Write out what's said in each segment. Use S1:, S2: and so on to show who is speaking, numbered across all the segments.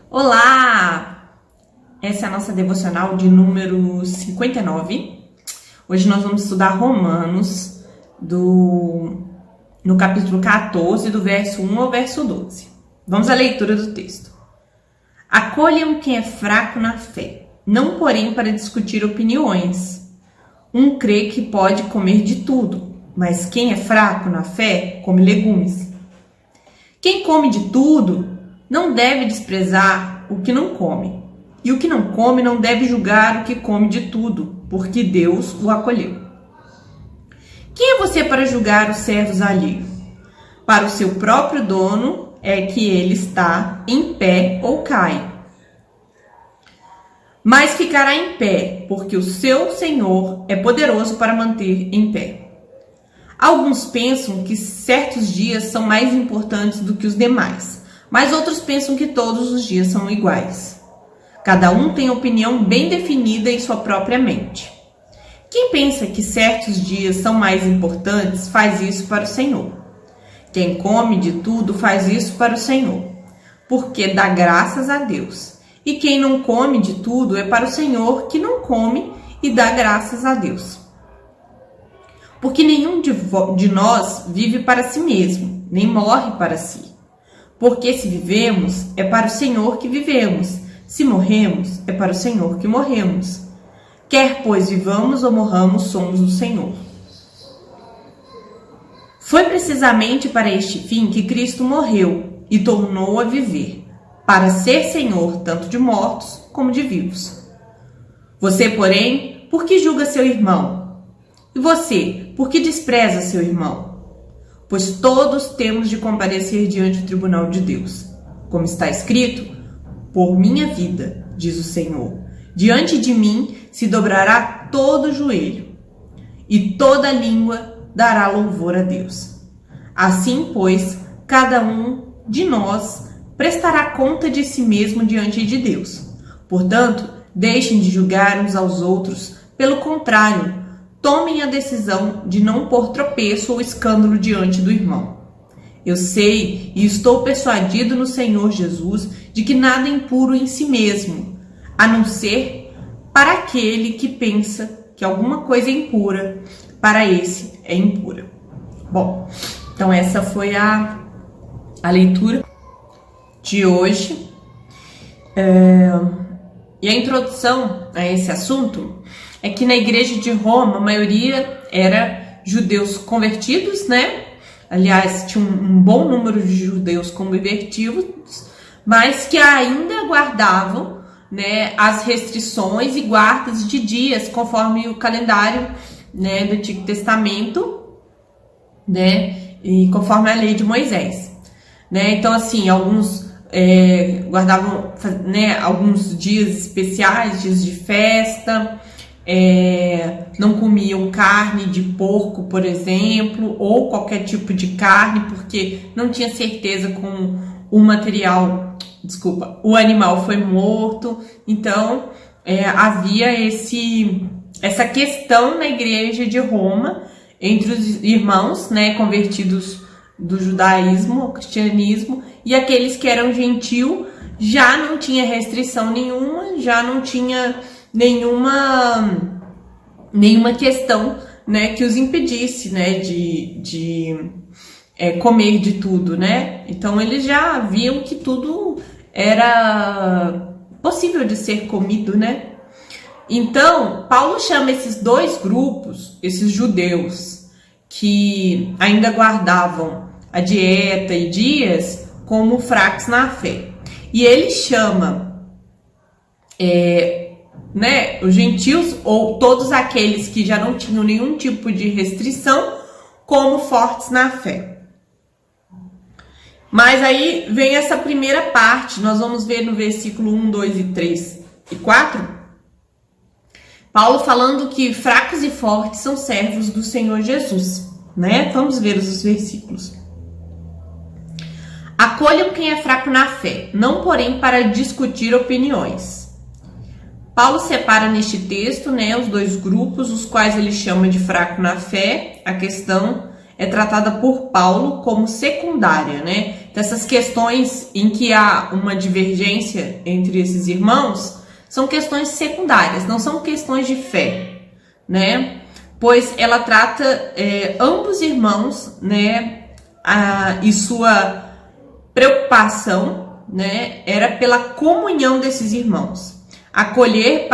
S1: Olá! Essa é a nossa devocional de número 59. Hoje nós vamos estudar Romanos no capítulo 14, do verso 1 ao verso 12. Vamos à leitura do texto. Acolham quem é fraco na fé, não porém para discutir opiniões. Um crê que pode comer de tudo, mas quem é fraco na fé come legumes. Quem come de tudo não deve desprezar o que não come, e o que não come não deve julgar o que come de tudo, porque Deus o acolheu. Quem é você para julgar os servos alheios? Para o seu próprio dono é que ele está em pé ou cai. Mas ficará em pé, porque o seu Senhor é poderoso para manter em pé. Alguns pensam que certos dias são mais importantes do que os demais, mas outros pensam que todos os dias são iguais. Cada um tem opinião bem definida em sua própria mente. Quem pensa que certos dias são mais importantes faz isso para o Senhor. Quem come de tudo faz isso para o Senhor, porque dá graças a Deus. E quem não come de tudo é para o Senhor, que não come e dá graças a Deus. Porque nenhum de nós vive para si mesmo, nem morre para si. Porque se vivemos, é para o Senhor que vivemos. Se morremos, é para o Senhor que morremos. Quer pois vivamos ou morramos, somos do Senhor. Foi precisamente para este fim que Cristo morreu e tornou a viver, para ser Senhor tanto de mortos como de vivos. Você, porém, por que julga seu irmão? E você, por que despreza seu irmão? Pois todos temos de comparecer diante do tribunal de Deus. Como está escrito, por minha vida, diz o Senhor, diante de mim se dobrará todo o joelho, e toda língua dará louvor a Deus. Assim, pois, cada um de nós prestará conta de si mesmo diante de Deus. Portanto, deixem de julgar uns aos outros, pelo contrário, tomem a decisão de não pôr tropeço ou escândalo diante do irmão. Eu sei e estou persuadido no Senhor Jesus de que nada é impuro em si mesmo, a não ser para aquele que pensa que alguma coisa é impura, para esse é impura. Bom, então essa foi a leitura de hoje. E a introdução a esse assunto é que na igreja de Roma a maioria era judeus convertidos, né? Aliás, tinha um bom número de judeus convertidos, mas que ainda guardavam, né, as restrições e guardas de dias, conforme o calendário, né, do Antigo Testamento, né, e conforme a lei de Moisés, né? Então, assim, alguns guardavam, né, alguns dias especiais, dias de festa. Não comiam carne de porco, por exemplo, ou qualquer tipo de carne, porque não tinha certeza com o animal foi morto. Então, havia essa questão na igreja de Roma, entre os irmãos, né, convertidos do judaísmo ao cristianismo, e aqueles que eram gentil, já não tinha restrição nenhuma, já não tinha nenhuma questão, né, que os impedisse, né, de comer de tudo, né? Então eles já viam que tudo era possível de ser comido, né? Então Paulo chama esses dois grupos, esses judeus que ainda guardavam a dieta e dias, como fracos na fé. E ele chama né, os gentios, ou todos aqueles que já não tinham nenhum tipo de restrição, como fortes na fé. Mas aí vem essa primeira parte, nós vamos ver no versículo 1, 2 e 3 e 4, Paulo falando que fracos e fortes são servos do Senhor Jesus, né? Vamos ver os versículos. Acolham quem é fraco na fé, não porém para discutir opiniões. Paulo separa neste texto, né, os dois grupos, os quais ele chama de fraco na fé. A questão é tratada por Paulo como secundária, né? Então, essas questões em que há uma divergência entre esses irmãos são questões secundárias, não são questões de fé, né? Pois ela trata ambos irmãos, né? E sua preocupação, né, era pela comunhão desses irmãos. Acolher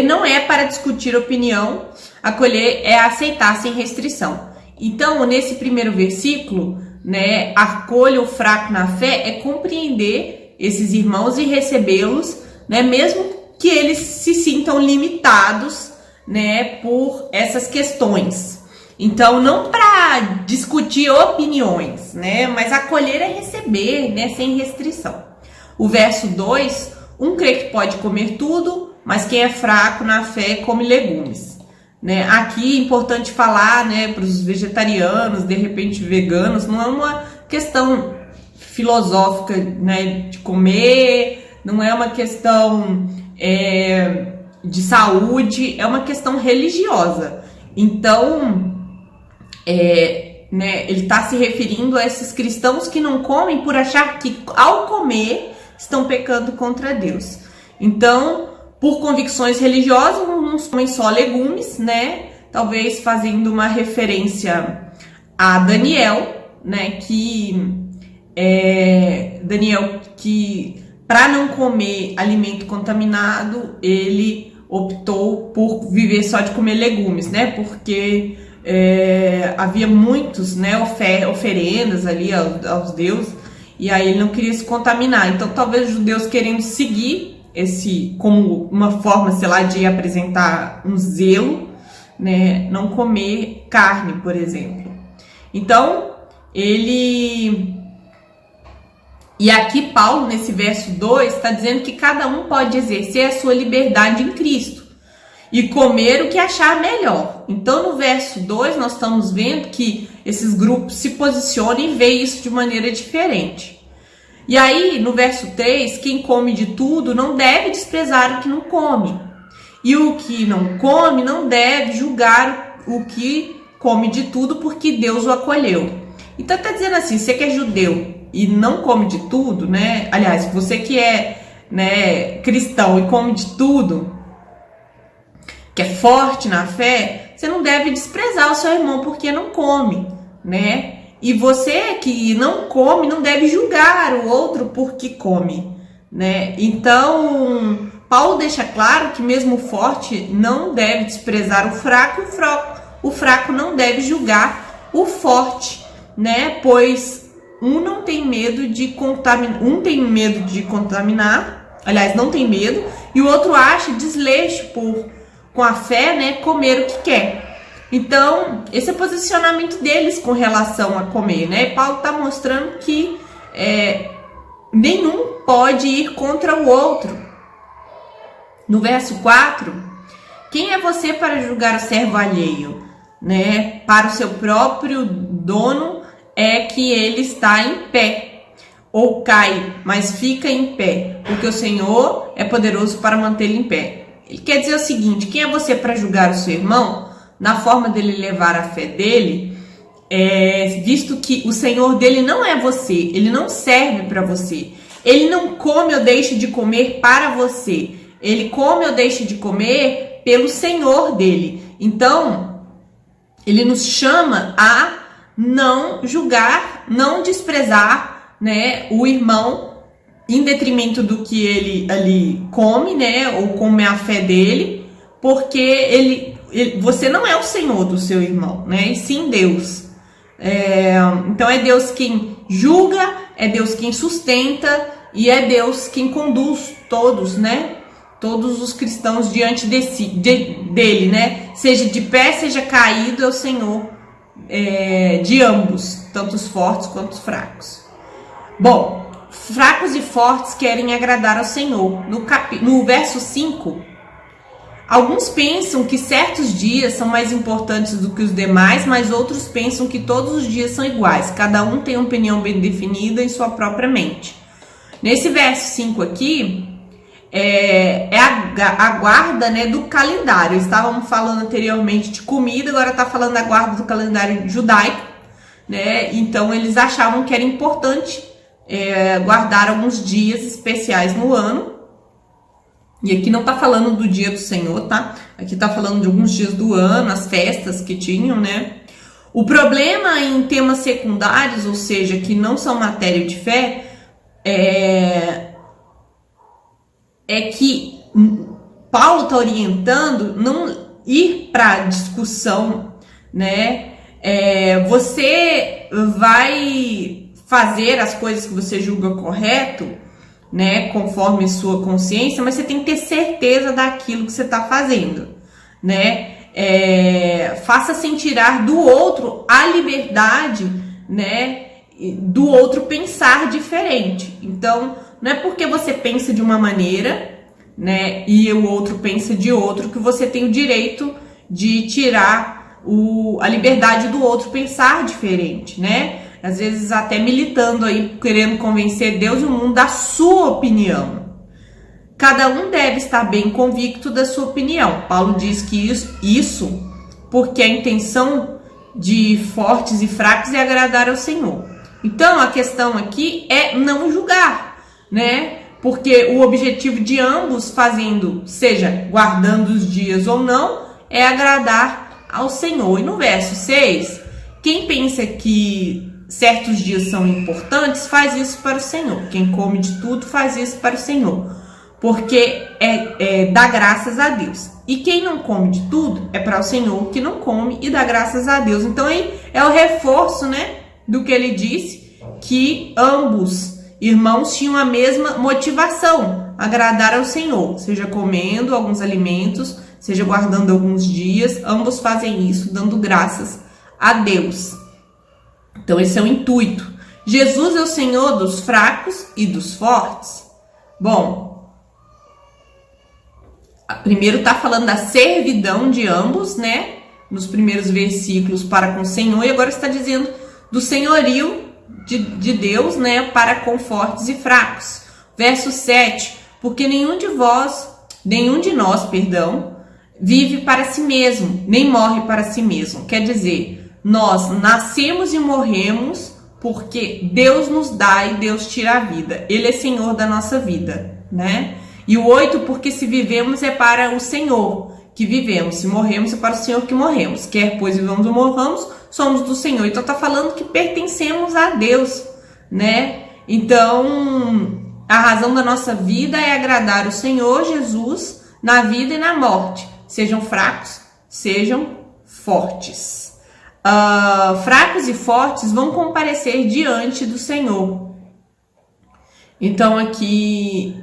S1: não é para discutir opinião, acolher é aceitar sem restrição. Então, nesse primeiro versículo, né, acolha o fraco na fé é compreender esses irmãos e recebê-los, né, mesmo que eles se sintam limitados, né, por essas questões. Então, não para discutir opiniões, né, mas acolher é receber, né, sem restrição. O verso 2, um crê que pode comer tudo, mas quem é fraco na fé come legumes. Né? Aqui é importante falar, né, para os vegetarianos, de repente veganos, não é uma questão filosófica, né, de comer, não é uma questão de saúde, é uma questão religiosa. Então, né, ele está se referindo a esses cristãos que não comem por achar que ao comer estão pecando contra Deus. Então, por convicções religiosas, uns comem só legumes, né? Talvez fazendo uma referência a Daniel, né? Daniel que para não comer alimento contaminado, ele optou por viver só de comer legumes, né? Porque havia muitos, né, oferendas ali aos deuses, e aí ele não queria se contaminar. Então, talvez os judeus querendo seguir como uma forma, sei lá, de apresentar um zelo, né, não comer carne, por exemplo. Então, e aqui Paulo, nesse verso 2, está dizendo que cada um pode exercer a sua liberdade em Cristo e comer o que achar melhor. Então, no verso 2, nós estamos vendo que esses grupos se posicionam e veem isso de maneira diferente. E aí, no verso 3, quem come de tudo não deve desprezar o que não come. E o que não come não deve julgar o que come de tudo, porque Deus o acolheu. Então, está dizendo assim, você que é judeu e não come de tudo, né? Aliás, você que é, né, cristão e come de tudo, que é forte na fé, você não deve desprezar o seu irmão porque não come, né? E você que não come não deve julgar o outro porque come, né? Então, Paulo deixa claro que mesmo o forte não deve desprezar o fraco, o fraco não deve julgar o forte, né? Pois um tem medo de contaminar, aliás, não tem medo, e o outro acha desleixo com a fé, né, comer o que quer. Então, esse é o posicionamento deles com relação a comer, né? Paulo está mostrando que nenhum pode ir contra o outro. No verso 4, quem é você para julgar o servo alheio, né? Para o seu próprio dono é que ele está em pé, ou cai, mas fica em pé, porque o Senhor é poderoso para mantê-lo em pé. Ele quer dizer o seguinte, quem é você para julgar o seu irmão na forma dele levar a fé dele, visto que o Senhor dele não é você, ele não serve para você, ele não come ou deixa de comer para você, ele come ou deixa de comer pelo Senhor dele. Então, ele nos chama a não julgar, não desprezar, né, o irmão em detrimento do que ele ali come, né, ou come a fé dele, porque você não é o Senhor do seu irmão, né? E sim Deus. Então é Deus quem julga, é Deus quem sustenta e é Deus quem conduz todos, né? Todos os cristãos diante dele, né? Seja de pé, seja caído, é o Senhor de ambos, tanto os fortes quanto os fracos. Bom, fracos e fortes querem agradar ao Senhor. No verso 5, alguns pensam que certos dias são mais importantes do que os demais, mas outros pensam que todos os dias são iguais. Cada um tem uma opinião bem definida em sua própria mente. Nesse verso 5 aqui, a guarda, né, do calendário. Estávamos falando anteriormente de comida, agora está falando da guarda do calendário judaico, né? Então eles achavam que era importante guardar alguns dias especiais no ano. E aqui não está falando do dia do Senhor, tá? Aqui está falando de alguns dias do ano, as festas que tinham, né? O problema em temas secundários, ou seja, que não são matéria de fé, é que Paulo está orientando não ir para discussão, né? Você vai fazer as coisas que você julga correto, né? Conforme sua consciência, mas você tem que ter certeza daquilo que você está fazendo, né? Faça sem tirar do outro a liberdade, né? Do outro pensar diferente. Então, não é porque você pensa de uma maneira, né, e o outro pensa de outro, que você tem o direito de tirar a liberdade do outro pensar diferente, né? Às vezes até militando aí, querendo convencer Deus e o mundo da sua opinião. Cada um deve estar bem convicto da sua opinião. Paulo diz que isso porque a intenção de fortes e fracos é agradar ao Senhor. Então, a questão aqui é não julgar, né? Porque o objetivo de ambos fazendo, seja guardando os dias ou não, é agradar ao Senhor. E no verso 6, quem pensa que certos dias são importantes, faz isso para o Senhor. Quem come de tudo, faz isso para o Senhor. Porque dá graças a Deus. E quem não come de tudo, é para o Senhor que não come e dá graças a Deus. Então aí é o reforço, né, do que ele disse, que ambos irmãos tinham a mesma motivação, agradar ao Senhor, seja comendo alguns alimentos, seja guardando alguns dias, ambos fazem isso dando graças a Deus. Então esse é o intuito. Jesus é o Senhor dos fracos e dos fortes. Bom, primeiro está falando da servidão de ambos, né? Nos primeiros versículos para com o Senhor, e agora está dizendo do senhorio de Deus, né, para com fortes e fracos. Verso 7, porque nenhum de nós, vive para si mesmo, nem morre para si mesmo. Quer dizer, nós nascemos e morremos porque Deus nos dá e Deus tira a vida. Ele é Senhor da nossa vida, né? E o 8, porque se vivemos é para o Senhor que vivemos, se morremos é para o Senhor que morremos. Quer pois vivamos ou morramos, somos do Senhor. Então tá falando que pertencemos a Deus, né? Então a razão da nossa vida é agradar o Senhor Jesus na vida e na morte. Sejam fracos, sejam fortes. Fracos e fortes vão comparecer diante do Senhor. Então aqui,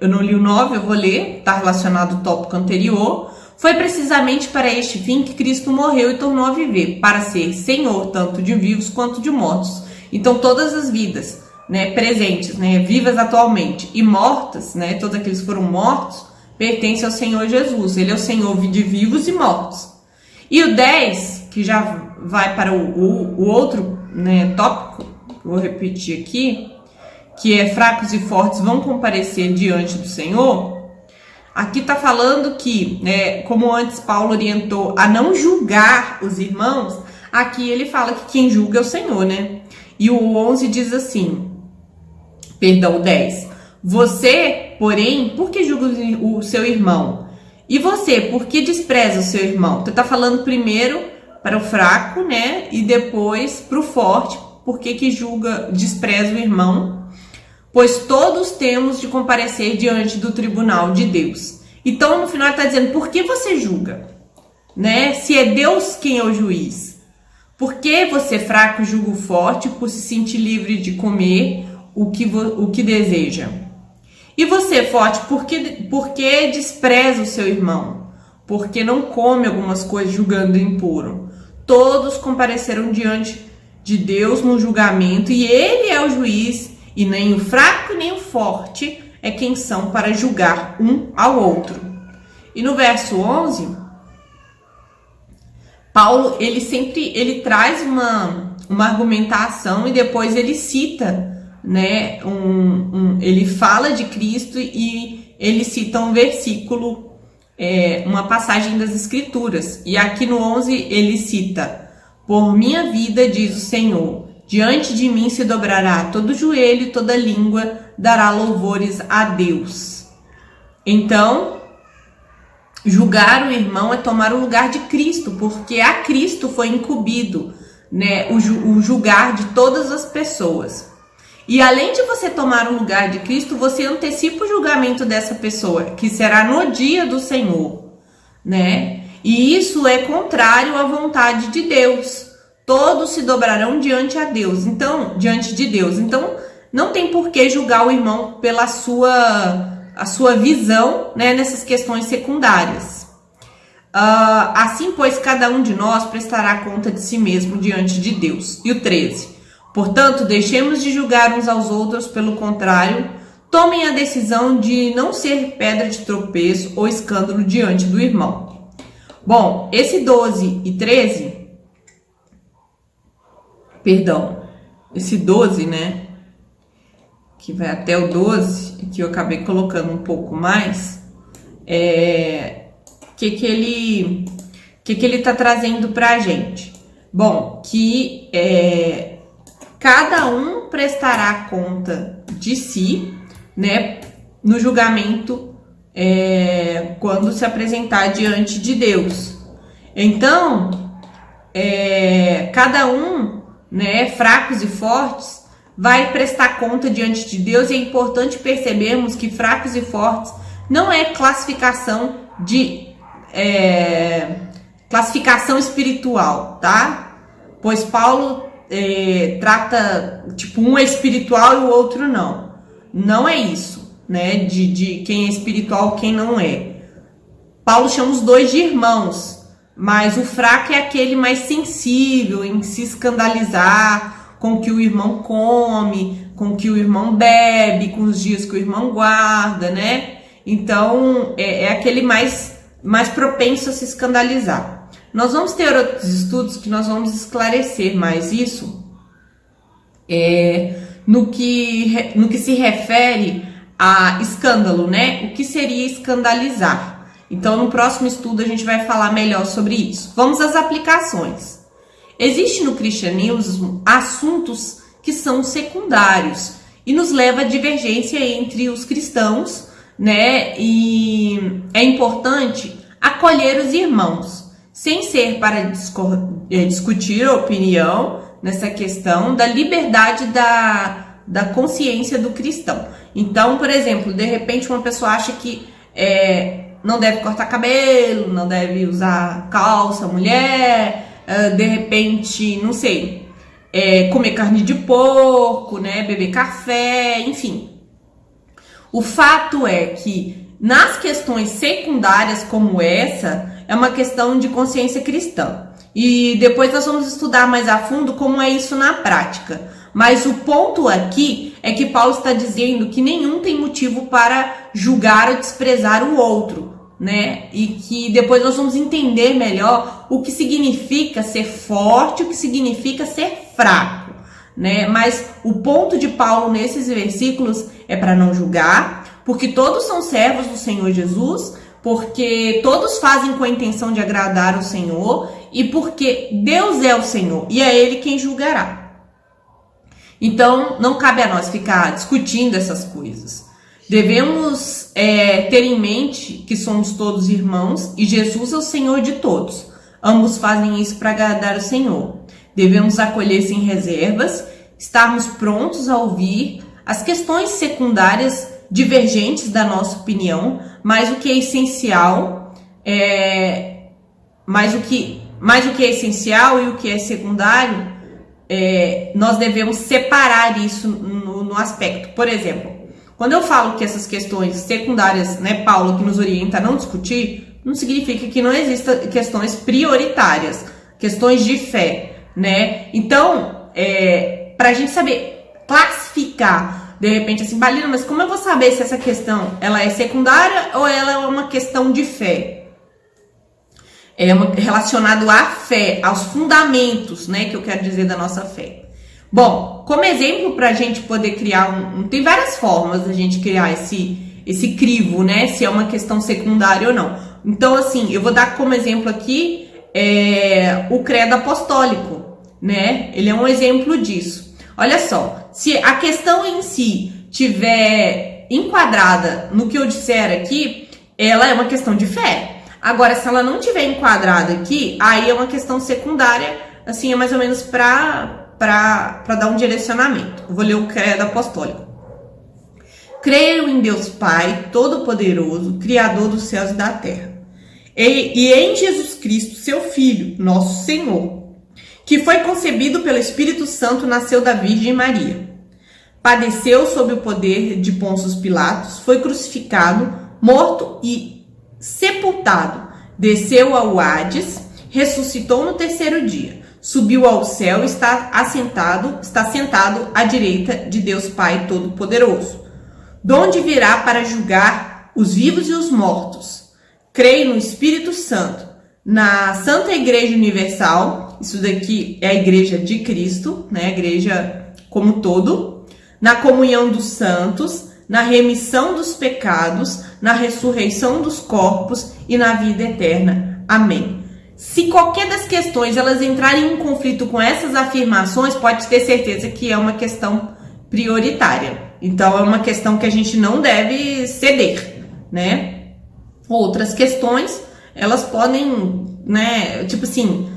S1: eu não li o 9, eu vou ler, está relacionado ao tópico anterior. Foi precisamente para este fim que Cristo morreu e tornou a viver, para ser Senhor tanto de vivos quanto de mortos. Então todas as vidas, né, presentes, né, vivas atualmente e mortas, né, todos aqueles que foram mortos, pertencem ao Senhor Jesus. Ele é o Senhor de vivos e mortos. E o 10, que já vai para o outro, né, tópico, vou repetir aqui, que é fracos e fortes vão comparecer diante do Senhor. Aqui está falando que, como antes Paulo orientou a não julgar os irmãos, aqui ele fala que quem julga é o Senhor, né? E o 11 diz assim, o 10, você, porém, por que julga o seu irmão? E você, por que despreza o seu irmão? Então está falando primeiro para o fraco, né? E depois para o forte, por que despreza o irmão? Pois todos temos de comparecer diante do tribunal de Deus. Então, no final, ele está dizendo, por que você julga? Né? Se é Deus quem é o juiz. Por que você, fraco, julga o forte por se sentir livre de comer o que deseja? E você, forte, por que despreza o seu irmão? Porque não come algumas coisas julgando impuro. Todos compareceram diante de Deus no julgamento e ele é o juiz. E nem o fraco nem o forte é quem são para julgar um ao outro. E no verso 11, Paulo, ele traz uma argumentação e depois ele cita, né, ele fala de Cristo e ele cita um versículo, uma passagem das Escrituras. E aqui no 11 ele cita: por minha vida, diz o Senhor, diante de mim se dobrará todo joelho e toda língua dará louvores a Deus. Então, julgar o irmão é tomar o lugar de Cristo, porque a Cristo foi incumbido, né, o julgar de todas as pessoas. E além de você tomar o lugar de Cristo, você antecipa o julgamento dessa pessoa, que será no dia do Senhor, né? E isso é contrário à vontade de Deus. Todos se dobrarão diante de Deus. Então, não tem por que julgar o irmão pela a sua visão, né, nessas questões secundárias. Assim, pois, cada um de nós prestará conta de si mesmo diante de Deus. E o 13. Portanto, deixemos de julgar uns aos outros, pelo contrário, tomem a decisão de não ser pedra de tropeço ou escândalo diante do irmão. Bom, esse 12 e 13, esse 12, né, que vai até o 12, que eu acabei colocando um pouco mais, que ele tá trazendo pra gente? Bom, que cada um prestará conta de si, né, no julgamento, quando se apresentar diante de Deus. Então, cada um, né, fracos e fortes, vai prestar conta diante de Deus. E é importante percebermos que fracos e fortes não é classificação espiritual, tá? Pois Paulo trata, tipo, um é espiritual e o outro não. Não é isso, né? De quem é espiritual e quem não é. Paulo chama os dois de irmãos, mas o fraco é aquele mais sensível em se escandalizar com o que o irmão come, com o que o irmão bebe, com os dias que o irmão guarda, né? Então, é aquele mais propenso a se escandalizar. Nós vamos ter outros estudos que nós vamos esclarecer mais isso, no que se refere a escândalo, né? O que seria escandalizar? Então, no próximo estudo a gente vai falar melhor sobre isso. Vamos às aplicações. Existe no cristianismo assuntos que são secundários e nos leva a divergência entre os cristãos, né? E é importante acolher os irmãos, sem ser para discutir a opinião nessa questão da liberdade da consciência do cristão. Então, por exemplo, de repente uma pessoa acha que não deve cortar cabelo, não deve usar calça, mulher, de repente, não sei, comer carne de porco, né, beber café, enfim. O fato é que nas questões secundárias como essa, é uma questão de consciência cristã. E depois nós vamos estudar mais a fundo como é isso na prática. Mas o ponto aqui é que Paulo está dizendo que nenhum tem motivo para julgar ou desprezar o outro, né? E que depois nós vamos entender melhor o que significa ser forte, o que significa ser fraco, né? Mas o ponto de Paulo nesses versículos é para não julgar, porque todos são servos do Senhor Jesus, porque todos fazem com a intenção de agradar o Senhor e porque Deus é o Senhor e é Ele quem julgará. Então, não cabe a nós ficar discutindo essas coisas. Devemos ter em mente que somos todos irmãos e Jesus é o Senhor de todos. Ambos fazem isso para agradar o Senhor. Devemos acolher sem reservas, estarmos prontos a ouvir as questões secundárias divergentes da nossa opinião, mas o que é essencial, mas o que é essencial e o que é secundário, nós devemos separar isso no aspecto. Por exemplo, quando eu falo que essas questões secundárias, né, Paulo que nos orienta a não discutir, não significa que não existam questões prioritárias, questões de fé, né? Então, para a gente saber classificar, de repente, assim, Balina, mas como eu vou saber se essa questão ela é secundária ou ela é uma questão de fé? Relacionado à fé, aos fundamentos, né, que eu quero dizer da nossa fé. Bom, como exemplo para a gente poder criar tem várias formas da gente criar esse esse crivo, né? Se é uma questão secundária ou não. Então, assim, eu vou dar como exemplo aqui o credo apostólico, né? Ele é um exemplo disso. Olha só, se a questão em si tiver enquadrada no que eu disser aqui, ela é uma questão de fé. Agora, se ela não tiver enquadrada aqui, aí é uma questão secundária, assim, é mais ou menos para dar um direcionamento. Eu vou ler o credo apostólico. Creio em Deus Pai, Todo-Poderoso, Criador dos céus e da terra, e em Jesus Cristo, seu Filho, nosso Senhor, que foi concebido pelo Espírito Santo, nasceu da Virgem Maria. Padeceu sob o poder de Pôncio Pilatos, foi crucificado, morto e sepultado, desceu ao Hades, ressuscitou no terceiro dia, subiu ao céu e está sentado à direita de Deus Pai Todo-Poderoso, donde virá para julgar os vivos e os mortos. Creio no Espírito Santo, na Santa Igreja Universal, isso daqui é a Igreja de Cristo, né? A Igreja como todo, na comunhão dos santos, na remissão dos pecados, na ressurreição dos corpos e na vida eterna. Amém. Se qualquer das questões elas entrarem em conflito com essas afirmações, pode ter certeza que é uma questão prioritária. Então, é uma questão que a gente não deve ceder, né? Outras questões, elas podem, né, tipo assim,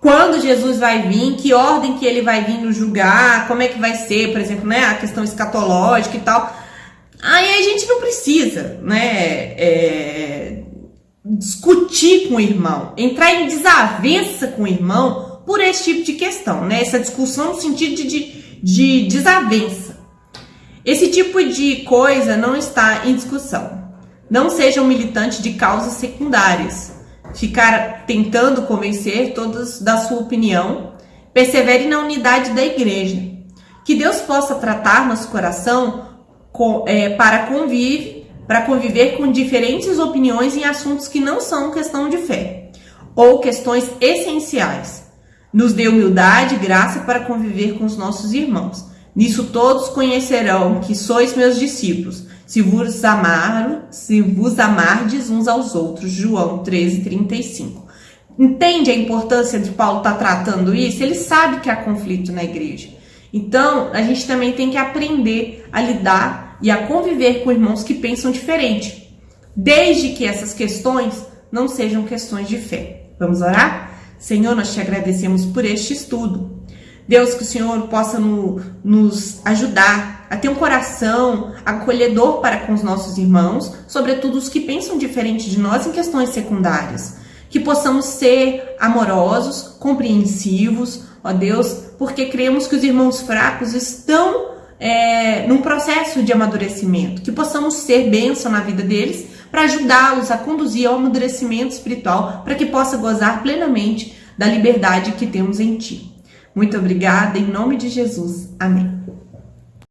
S1: quando Jesus vai vir, que ordem que ele vai vir nos julgar, como é que vai ser, por exemplo, né, a questão escatológica e tal. Aí a gente não precisa, né, discutir com o irmão, entrar em desavença com o irmão por esse tipo de questão, né, essa discussão no sentido de desavença. Esse tipo de coisa não está em discussão. Não seja um militante de causas secundárias. Ficar tentando convencer todos da sua opinião. Persevere na unidade da igreja. Que Deus possa tratar nosso coração para conviver com diferentes opiniões em assuntos que não são questão de fé ou questões essenciais. Nos dê humildade e graça para conviver com os nossos irmãos. Nisso todos conhecerão que sois meus discípulos, se vos amardes uns aos outros. João 13:35. Entende a importância de Paulo estar tratando isso? Ele sabe que há conflito na igreja. Então, a gente também tem que aprender a lidar e a conviver com irmãos que pensam diferente, desde que essas questões não sejam questões de fé. Vamos orar? Senhor, nós te agradecemos por este estudo. Deus, que o Senhor possa nos ajudar a ter um coração acolhedor para com os nossos irmãos, sobretudo os que pensam diferente de nós em questões secundárias. Que possamos ser amorosos, compreensivos, ó Deus, porque cremos que os irmãos fracos estão num processo de amadurecimento. Que possamos ser bênção na vida deles para ajudá-los a conduzir ao amadurecimento espiritual, para que possa gozar plenamente da liberdade que temos em Ti. Muito obrigada, em nome de Jesus. Amém.